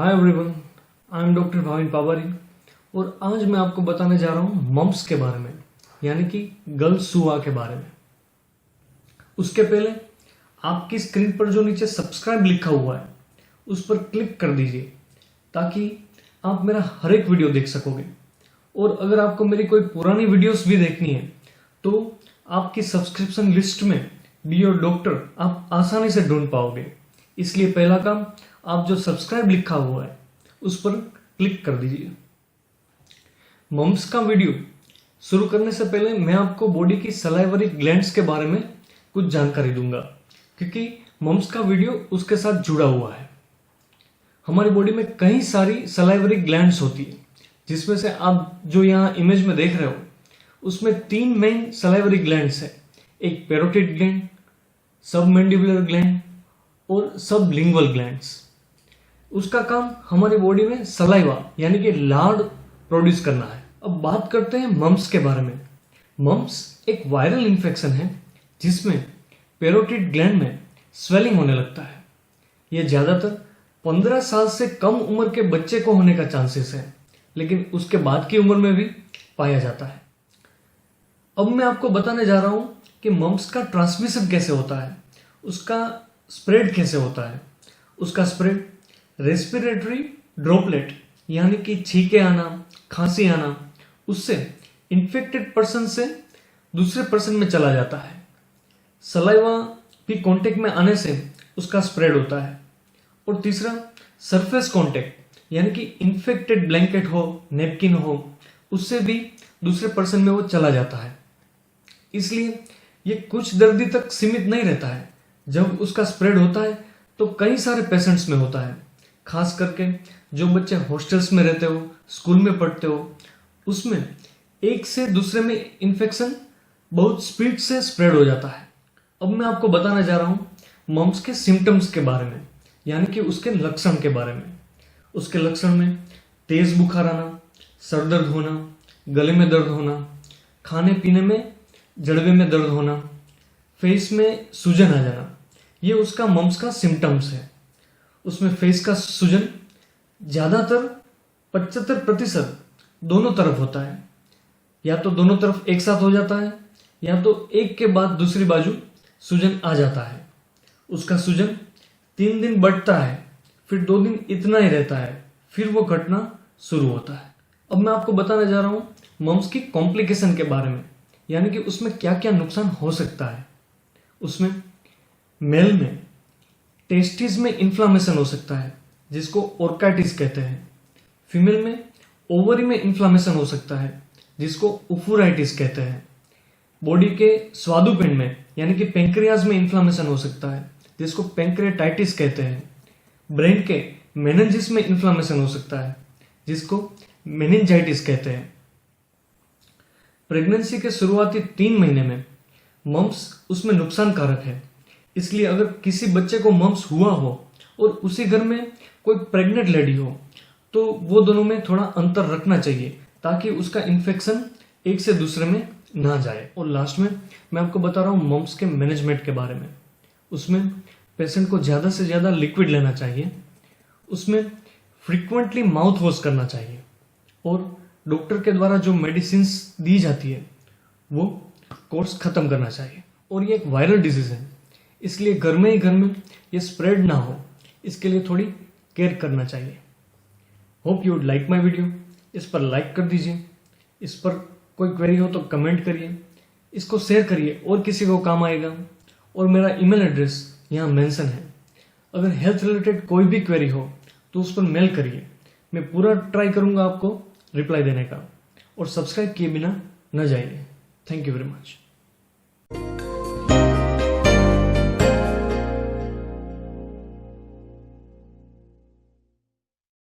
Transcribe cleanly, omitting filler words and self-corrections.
Hi everyone, I am doctor Bhavin Pawari और आज मैं आपको बताने जा रहा हूँ मम्प्स के बारे में, यानी कि गलसुआ के बारे में। उसके पहले आपकी स्क्रीन पर जो नीचे सब्सक्राइब लिखा हुआ है उस पर क्लिक कर दीजिए ताकि आप मेरा हर एक वीडियो देख सकोगे। और अगर आपको मेरी कोई पुरानी वीडियोस भी देखनी है तो आपकी सब्सक्रिप्शन लिस्ट में बी योर डॉक्टर आप आसानी से ढूंढ पाओगे। इसलिए पहला काम, आप जो सब्सक्राइब लिखा हुआ है उस पर क्लिक कर दीजिए। मम्प्स का वीडियो शुरू करने से पहले मैं आपको बॉडी की सलाइवरी ग्लैंड्स के बारे में कुछ जानकारी दूंगा, क्योंकि मम्प्स का वीडियो उसके साथ जुड़ा हुआ है। हमारी बॉडी में कई सारी सलाइवरी ग्लैंड्स होती है, जिसमें से आप जो यहाँ इमेज में देख रहे हो उसमें 3 मेन सलाइवरी ग्लैंड्स है। एक पैरोटिड ग्लैंड, सबमैंडिबुलर ग्लैंड और सबलिंगुअल ग्लैंड्स। उसका काम हमारी बॉडी में सलाइवा यानी कि लार प्रोड्यूस करना है। अब बात करते हैं मम्प्स के बारे में। मम्प्स एक वायरल इन्फेक्शन है जिसमें पैरोटिड ग्लैंड में स्वेलिंग होने लगता है। यह ज्यादातर 15 साल से कम उम्र के बच्चे को होने का चांसेस है, लेकिन उसके बाद की उम्र में भी पाया जाता है। अब मैं आपको बताने जा रहा हूं कि मम्प्स का ट्रांसमिशन कैसे होता है, उसका स्प्रेड कैसे होता है। उसका स्प्रेड रेस्पिरेटरी ड्रॉपलेट यानी कि छींके आना, खांसी आना, उससे इन्फेक्टेड पर्सन से दूसरे पर्सन में चला जाता है। सलाइवा भी कांटेक्ट में आने से उसका स्प्रेड होता है। और तीसरा, सरफेस कांटेक्ट यानी कि इन्फेक्टेड ब्लैंकेट हो, नैपकिन हो, उससे भी दूसरे पर्सन में वो चला जाता है। इसलिए ये कुछ दर्दी तक सीमित नहीं रहता है। जब उसका स्प्रेड होता है तो कई सारे पेशेंट्स में होता है, खास करके जो बच्चे हॉस्टल्स में रहते हो, स्कूल में पढ़ते हो, उसमें एक से दूसरे में इन्फेक्शन बहुत स्पीड से स्प्रेड हो जाता है। अब मैं आपको बताने जा रहा हूं मम्प्स के सिम्टम्स के बारे में, यानी कि उसके लक्षण के बारे में। उसके लक्षण में तेज बुखार आना, सर दर्द होना, गले में दर्द होना, खाने पीने में जड़वे में दर्द होना, फेस में सूजन आ जाना, ये उसका मम्प्स का सिम्टम्स है। उसमें फेस का सूजन ज्यादातर 75% दोनों तरफ होता है। या तो दोनों तरफ एक साथ हो जाता है या तो एक के बाद दूसरी बाजू सूजन आ जाता है। उसका सूजन 3 दिन बढ़ता है, फिर 2 दिन इतना ही रहता है, फिर वो घटना शुरू होता है। अब मैं आपको बताने जा रहा हूं मम्प्स की कॉम्प्लिकेशन के बारे में, यानी कि उसमें क्या क्या नुकसान हो सकता है। उसमें मेल में टेस्टिस में इन्फ्लामेशन हो सकता है, जिसको ओर्काइटिस कहते हैं। फीमेल में ओवरी में इन्फ्लामेशन हो सकता है, जिसको उफुराइटिस कहते हैं। बॉडी के स्वादुपिंड में यानी कि पेंक्रियाज में इन्फ्लामेशन हो सकता है, जिसको पेंक्रियाटाइटिस कहते हैं। ब्रेन के मेनिंजिस में इन्फ्लामेशन हो सकता है, जिसको मेनिंजाइटिस कहते हैं। प्रेगनेंसी के शुरुआती 3 महीने में मम्प्स उसमें नुकसान कारक है। इसलिए अगर किसी बच्चे को मम्प्स हुआ हो और उसी घर में कोई प्रेग्नेंट लेडी हो तो वो दोनों में थोड़ा अंतर रखना चाहिए, ताकि उसका इन्फेक्शन एक से दूसरे में ना जाए। और लास्ट में मैं आपको बता रहा हूँ मम्प्स के मैनेजमेंट के बारे में। उसमें पेशेंट को ज़्यादा से ज़्यादा लिक्विड लेना चाहिए, उसमें फ्रिक्वेंटली माउथ वॉश करना चाहिए, और डॉक्टर के द्वारा जो मेडिसिन दी जाती है वो कोर्स खत्म करना चाहिए। और ये एक वायरल डिजीज है, इसलिए घर में ये स्प्रेड ना हो, इसके लिए थोड़ी केयर करना चाहिए। Hope you would like my video. इस पर लाइक कर दीजिए। इस पर कोई क्वेरी हो तो कमेंट करिए, इसको शेयर करिए और किसी को काम आएगा। और मेरा ईमेल एड्रेस यहाँ मेंशन है। अगर हेल्थ रिलेटेड कोई भी क्वेरी हो तो उस पर मेल करिए, मैं पूरा ट्राई करूँगा आपको रिप्लाई देने का। और सब्सक्राइब किए बिना न जाइए। Thank you very much.